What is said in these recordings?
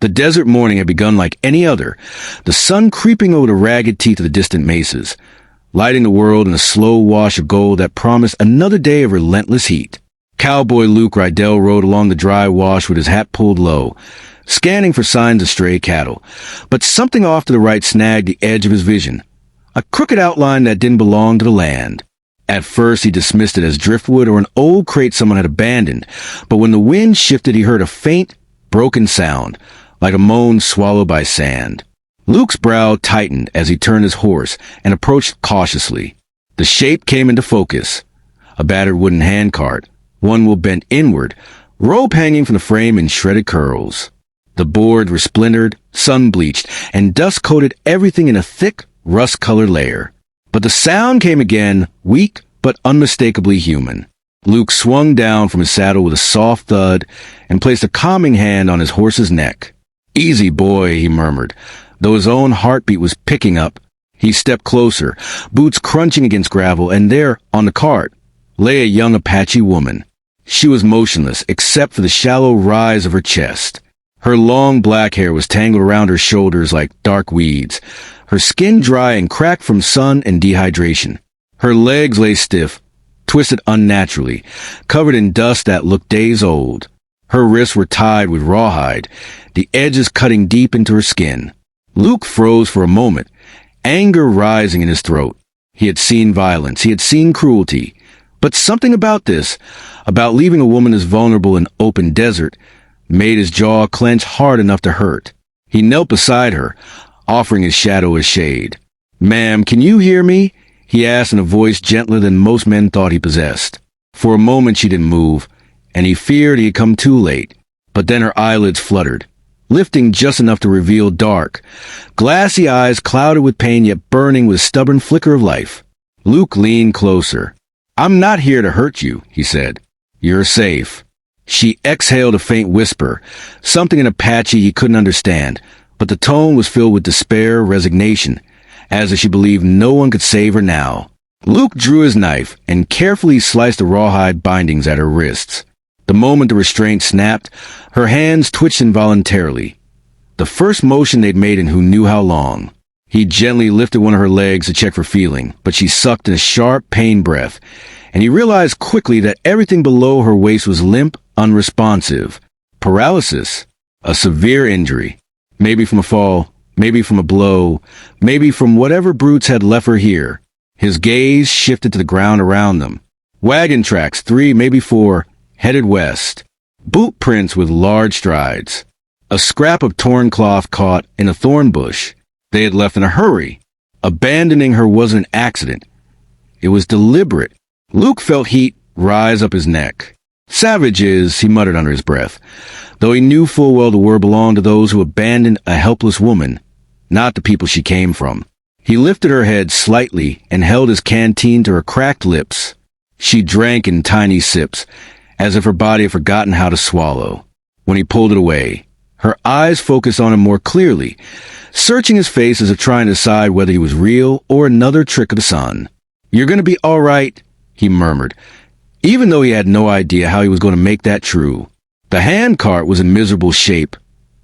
The desert morning had begun like any other, the sun creeping over the ragged teeth of the distant mesas, lighting the world in a slow wash of gold that promised another day of relentless heat. Cowboy Luke Rydell rode along the dry wash with his hat pulled low, scanning for signs of stray cattle. But something off to the right snagged the edge of his vision, a crooked outline that didn't belong to the land. At first, he dismissed it as driftwood or an old crate someone had abandoned, but when the wind shifted, he heard a faint, broken sound, like a moan swallowed by sand. Luke's brow tightened as he turned his horse and approached cautiously. The shape came into focus. A battered wooden handcart, one wheel bent inward, rope hanging from the frame in shredded curls. The board were splintered, sun-bleached, and dust coated everything in a thick, rust-colored layer. But the sound came again, weak but unmistakably human. Luke swung down from his saddle with a soft thud and placed a calming hand on his horse's neck. "Easy, boy," he murmured. Though his own heartbeat was picking up, he stepped closer, boots crunching against gravel, and there, on the cart, lay a young Apache woman. She was motionless, except for the shallow rise of her chest. Her long black hair was tangled around her shoulders like dark weeds, her skin dry and cracked from sun and dehydration. Her legs lay stiff, twisted unnaturally, covered in dust that looked days old. Her wrists were tied with rawhide, the edges cutting deep into her skin. Luke froze for a moment, anger rising in his throat. He had seen violence, he had seen cruelty, but something about this, about leaving a woman as vulnerable in open desert, made his jaw clench hard enough to hurt. He knelt beside her, offering his shadow as shade. "Ma'am, can you hear me?" he asked in a voice gentler than most men thought he possessed. For a moment she didn't move, and he feared he had come too late. But then her eyelids fluttered, lifting just enough to reveal dark, glassy eyes clouded with pain yet burning with a stubborn flicker of life. Luke leaned closer. "I'm not here to hurt you," he said. "You're safe." She exhaled a faint whisper, something in Apache he couldn't understand, but the tone was filled with despair, resignation, as if she believed no one could save her now. Luke drew his knife and carefully sliced the rawhide bindings at her wrists. The moment the restraint snapped, her hands twitched involuntarily. The first motion they'd made in who knew how long. He gently lifted one of her legs to check for feeling, but she sucked in a sharp, pain breath, and he realized quickly that everything below her waist was limp, unresponsive. Paralysis. A severe injury. Maybe from a fall, maybe from a blow, maybe from whatever brutes had left her here. His gaze shifted to the ground around them. Wagon tracks, 3, maybe 4, headed west. Boot prints with large strides. A scrap of torn cloth caught in a thorn bush. They had left in a hurry. Abandoning her wasn't an accident. It was deliberate. Luke felt heat rise up his neck. "Savages," he muttered under his breath, though he knew full well the word belonged to those who abandoned a helpless woman, not the people she came from. He lifted her head slightly and held his canteen to her cracked lips. She drank in tiny sips, as if her body had forgotten how to swallow. When he pulled it away, her eyes focused on him more clearly, searching his face as if trying to decide whether he was real or another trick of the sun. "You're going to be all right," he murmured, even though he had no idea how he was going to make that true. The handcart was in miserable shape,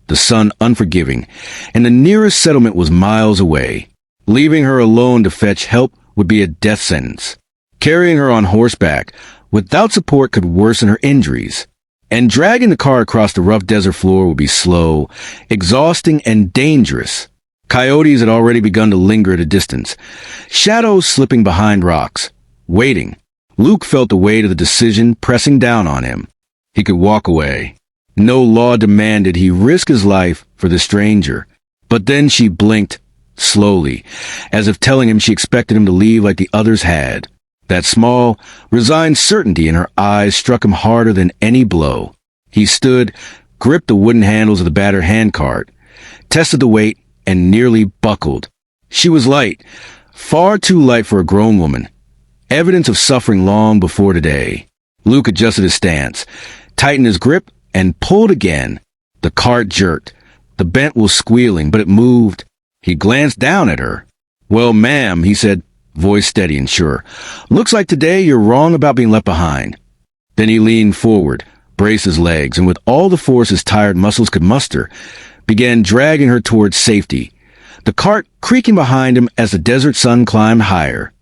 the sun unforgiving, and the nearest settlement was miles away. Leaving her alone to fetch help would be a death sentence. Carrying her on horseback, without support, could worsen her injuries. And dragging the car across the rough desert floor would be slow, exhausting, and dangerous. Coyotes had already begun to linger at a distance, shadows slipping behind rocks, waiting. Luke felt the weight of the decision pressing down on him. He could walk away. No law demanded he risk his life for the stranger. But then she blinked, slowly, as if telling him she expected him to leave like the others had. That small, resigned certainty in her eyes struck him harder than any blow. He stood, gripped the wooden handles of the battered handcart, tested the weight, and nearly buckled. She was light, far too light for a grown woman. Evidence of suffering long before today. Luke adjusted his stance, tightened his grip, and pulled again. The cart jerked. The bent was squealing, but it moved. He glanced down at her. "Well, ma'am," he said, voice steady and sure, "looks like today you're wrong about being left behind." Then he leaned forward, braced his legs, and with all the force his tired muscles could muster, began dragging her towards safety, the cart creaking behind him as the desert sun climbed higher.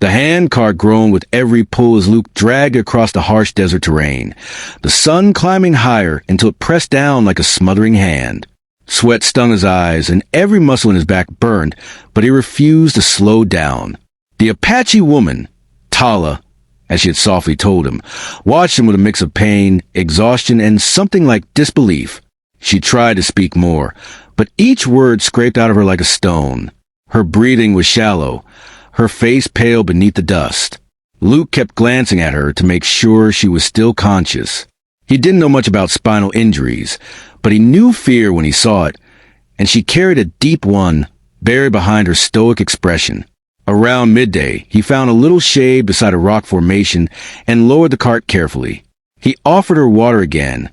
The handcart groaned with every pull as Luke dragged it across the harsh desert terrain, the sun climbing higher until it pressed down like a smothering hand. Sweat stung his eyes and every muscle in his back burned, but he refused to slow down. The Apache woman, Tala, as she had softly told him, watched him with a mix of pain, exhaustion, and something like disbelief. She tried to speak more, but each word scraped out of her like a stone. Her breathing was shallow, her face pale beneath the dust. Luke kept glancing at her to make sure she was still conscious. He didn't know much about spinal injuries, but he knew fear when he saw it, and she carried a deep one buried behind her stoic expression. Around midday, he found a little shade beside a rock formation and lowered the cart carefully. He offered her water again,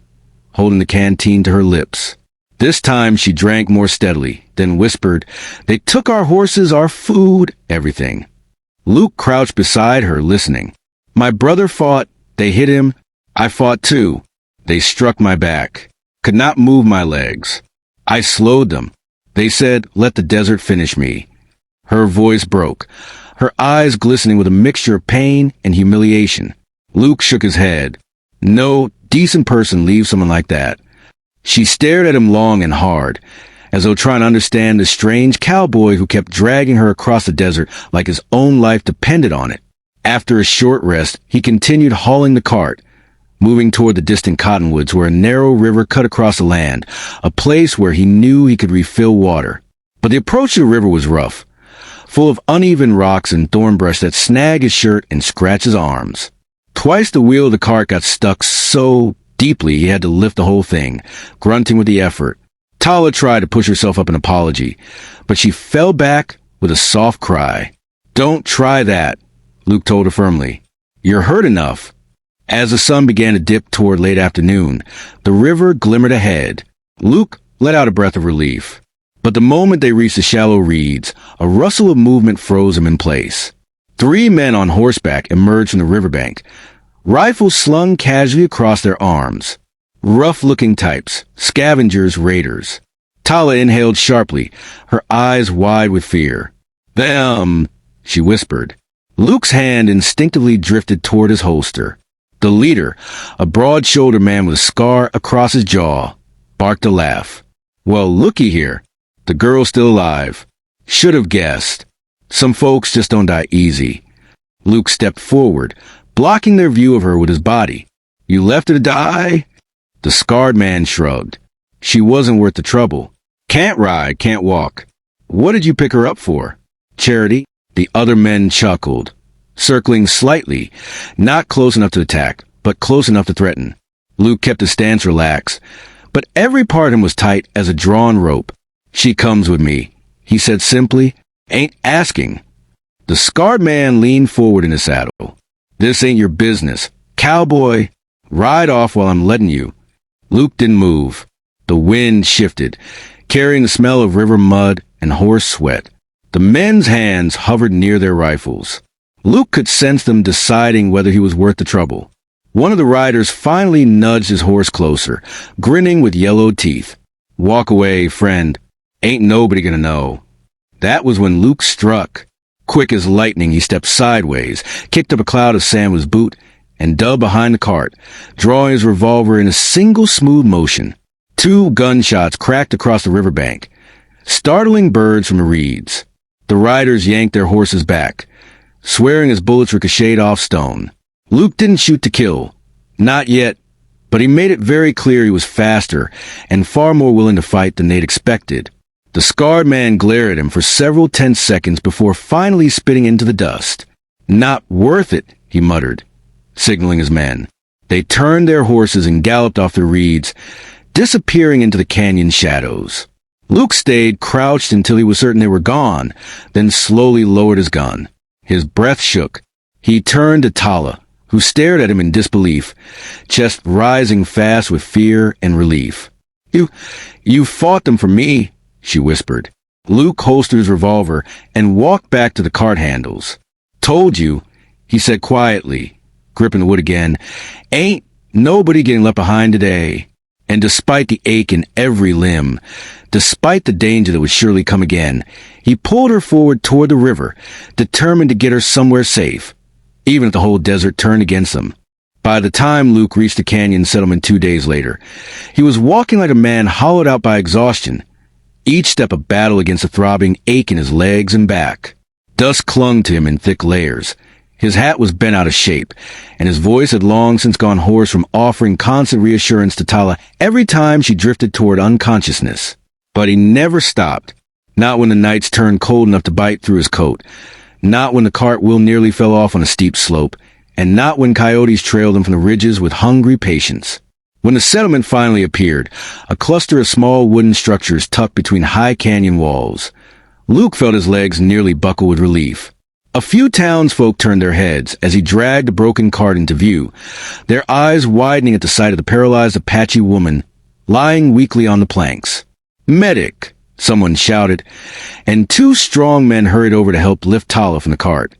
holding the canteen to her lips. This time she drank more steadily, then whispered, "They took our horses, our food, everything." Luke crouched beside her, listening. "My brother fought. They hit him. I fought too. They struck my back. Could not move my legs. I slowed them. They said, 'Let the desert finish me.'" Her voice broke, her eyes glistening with a mixture of pain and humiliation. Luke shook his head. No decent person leaves someone like that. She stared at him long and hard, as though trying to understand the strange cowboy who kept dragging her across the desert like his own life depended on it. After a short rest, he continued hauling the cart, moving toward the distant cottonwoods where a narrow river cut across the land, a place where he knew he could refill water. But the approach to the river was rough, full of uneven rocks and thorn brush that snagged his shirt and scratched his arms. Twice the wheel of the cart got stuck so deeply he had to lift the whole thing, grunting with the effort. Tala tried to push herself up an apology, but she fell back with a soft cry. "Don't try that," Luke told her firmly. "You're hurt enough." As the sun began to dip toward late afternoon, the river glimmered ahead. Luke let out a breath of relief. But the moment they reached the shallow reeds, a rustle of movement froze him in place. 3 men on horseback emerged from the riverbank, rifles slung casually across their arms. Rough-looking types, scavengers, raiders. Tala inhaled sharply, her eyes wide with fear. "Them," she whispered. Luke's hand instinctively drifted toward his holster. The leader, a broad-shouldered man with a scar across his jaw, barked a laugh. "Well, looky here. The girl's still alive. Should have guessed. Some folks just don't die easy." Luke stepped forward, blocking their view of her with his body. "You left her to die?" The scarred man shrugged. "She wasn't worth the trouble. Can't ride, can't walk. What did you pick her up for? Charity?" The other men chuckled, circling slightly, not close enough to attack, but close enough to threaten. Luke kept his stance relaxed, but every part of him was tight as a drawn rope. "She comes with me," he said simply. "Ain't asking." The scarred man leaned forward in his saddle. "This ain't your business. Cowboy, ride off while I'm letting you." Luke didn't move. The wind shifted, carrying the smell of river mud and horse sweat. The men's hands hovered near their rifles. Luke could sense them deciding whether he was worth the trouble. One of the riders finally nudged his horse closer, grinning with yellowed teeth. "Walk away, friend. Ain't nobody gonna know." That was when Luke struck. Quick as lightning, he stepped sideways, kicked up a cloud of sand with his boot, and dug behind the cart, drawing his revolver in a single smooth motion. 2 gunshots cracked across the riverbank, startling birds from the reeds. The riders yanked their horses back, swearing as bullets ricocheted off stone. Luke didn't shoot to kill. Not yet, but he made it very clear he was faster and far more willing to fight than they'd expected. The scarred man glared at him for several tense seconds before finally spitting into the dust. "Not worth it," he muttered, signaling his men. They turned their horses and galloped off the reeds, disappearing into the canyon shadows. Luke stayed crouched until he was certain they were gone, then slowly lowered his gun. His breath shook. He turned to Tala, who stared at him in disbelief, chest rising fast with fear and relief. You fought them for me," she whispered. Luke holstered his revolver and walked back to the cart handles. "Told you," he said quietly, gripping the wood again. "Ain't nobody getting left behind today." And despite the ache in every limb, despite the danger that would surely come again, he pulled her forward toward the river, determined to get her somewhere safe, even if the whole desert turned against them. By the time Luke reached the canyon settlement 2 days later, he was walking like a man hollowed out by exhaustion, each step a battle against a throbbing ache in his legs and back. Dust clung to him in thick layers. His hat was bent out of shape, and his voice had long since gone hoarse from offering constant reassurance to Tala every time she drifted toward unconsciousness. But he never stopped. Not when the nights turned cold enough to bite through his coat. Not when the cart wheel nearly fell off on a steep slope. And not when coyotes trailed him from the ridges with hungry patience. When the settlement finally appeared, a cluster of small wooden structures tucked between high canyon walls, Luke felt his legs nearly buckle with relief. A few townsfolk turned their heads as he dragged the broken cart into view, their eyes widening at the sight of the paralyzed Apache woman lying weakly on the planks. "Medic!" someone shouted, and 2 strong men hurried over to help lift Tala from the cart,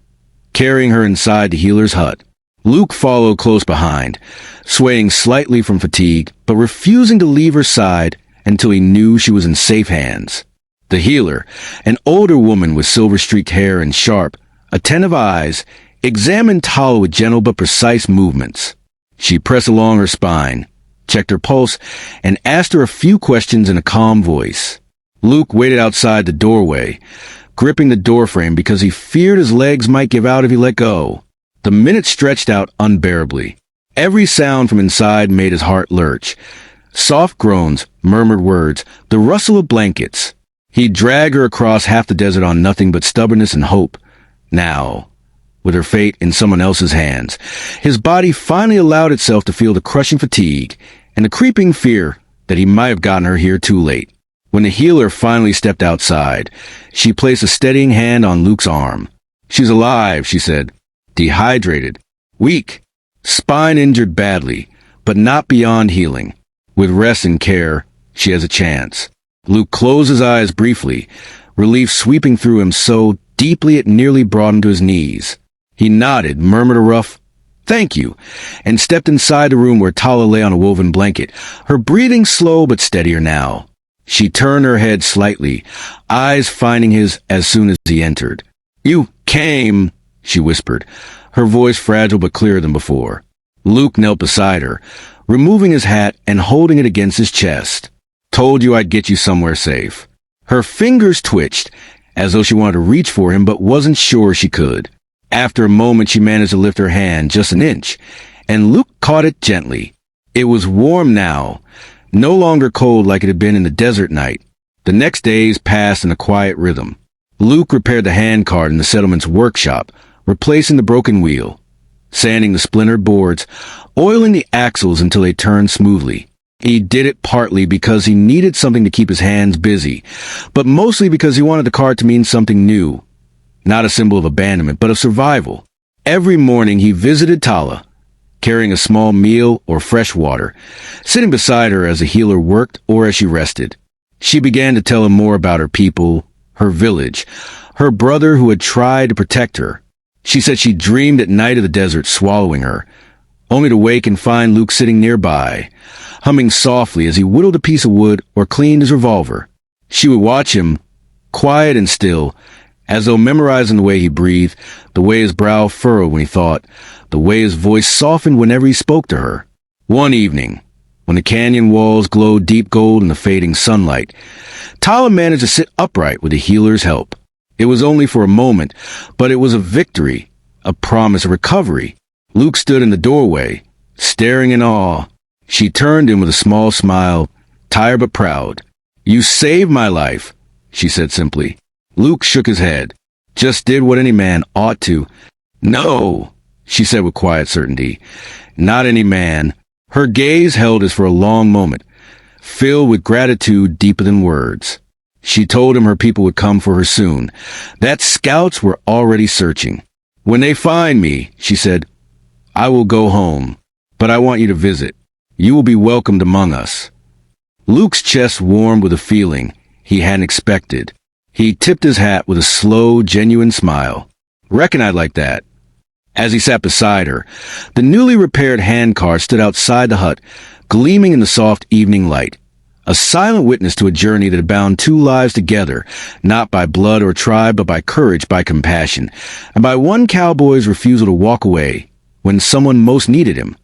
carrying her inside the healer's hut. Luke followed close behind, swaying slightly from fatigue, but refusing to leave her side until he knew she was in safe hands. The healer, an older woman with silver-streaked hair and sharp, attentive eyes, examined Tala with gentle but precise movements. She pressed along her spine, checked her pulse, and asked her a few questions in a calm voice. Luke waited outside the doorway, gripping the doorframe because he feared his legs might give out if he let go. The minutes stretched out unbearably. Every sound from inside made his heart lurch. Soft groans, murmured words, the rustle of blankets. He dragged her across half the desert on nothing but stubbornness and hope. Now, with her fate in someone else's hands, his body finally allowed itself to feel the crushing fatigue and the creeping fear that he might have gotten her here too late. When the healer finally stepped outside, she placed a steadying hand on Luke's arm. "She's alive," she said. "Dehydrated. Weak. Spine injured badly, but not beyond healing. With rest and care, she has a chance." Luke closed his eyes briefly, relief sweeping through him so deeply it nearly brought him to his knees. He nodded, murmured a rough, "Thank you," and stepped inside the room where Tala lay on a woven blanket, her breathing slow but steadier now. She turned her head slightly, eyes finding his as soon as he entered. "You came," she whispered, her voice fragile but clearer than before. Luke knelt beside her, removing his hat and holding it against his chest. "Told you I'd get you somewhere safe." Her fingers twitched, as though she wanted to reach for him but wasn't sure she could. After a moment, she managed to lift her hand just an inch, and Luke caught it gently. It was warm now, no longer cold like it had been in the desert night. The next days passed in a quiet rhythm. Luke repaired the handcart in the settlement's workshop, replacing the broken wheel, sanding the splintered boards, oiling the axles until they turned smoothly. He did it partly because he needed something to keep his hands busy, but mostly because he wanted the cart to mean something new. Not a symbol of abandonment, but of survival. Every morning he visited Tala, carrying a small meal or fresh water, sitting beside her as the healer worked or as she rested. She began to tell him more about her people, her village, her brother who had tried to protect her. She said she dreamed at night of the desert swallowing her, only to wake and find Luke sitting nearby, humming softly as he whittled a piece of wood or cleaned his revolver. She would watch him, quiet and still, as though memorizing the way he breathed, the way his brow furrowed when he thought, the way his voice softened whenever he spoke to her. One evening, when the canyon walls glowed deep gold in the fading sunlight, Tala managed to sit upright with the healer's help. It was only for a moment, but it was a victory, a promise of recovery. Luke stood in the doorway, staring in awe. She turned to him with a small smile, tired but proud. "You saved my life," she said simply. Luke shook his head. "Just did what any man ought to." "No," she said with quiet certainty. "Not any man." Her gaze held his for a long moment, filled with gratitude deeper than words. She told him her people would come for her soon, that scouts were already searching. "When they find me," she said, "I will go home, but I want you to visit. You will be welcomed among us." Luke's chest warmed with a feeling he hadn't expected. He tipped his hat with a slow, genuine smile. "Reckon I'd like that." As he sat beside her, the newly repaired handcart stood outside the hut, gleaming in the soft evening light. A silent witness to a journey that had bound two lives together, not by blood or tribe, but by courage, by compassion, and by one cowboy's refusal to walk away when someone most needed him.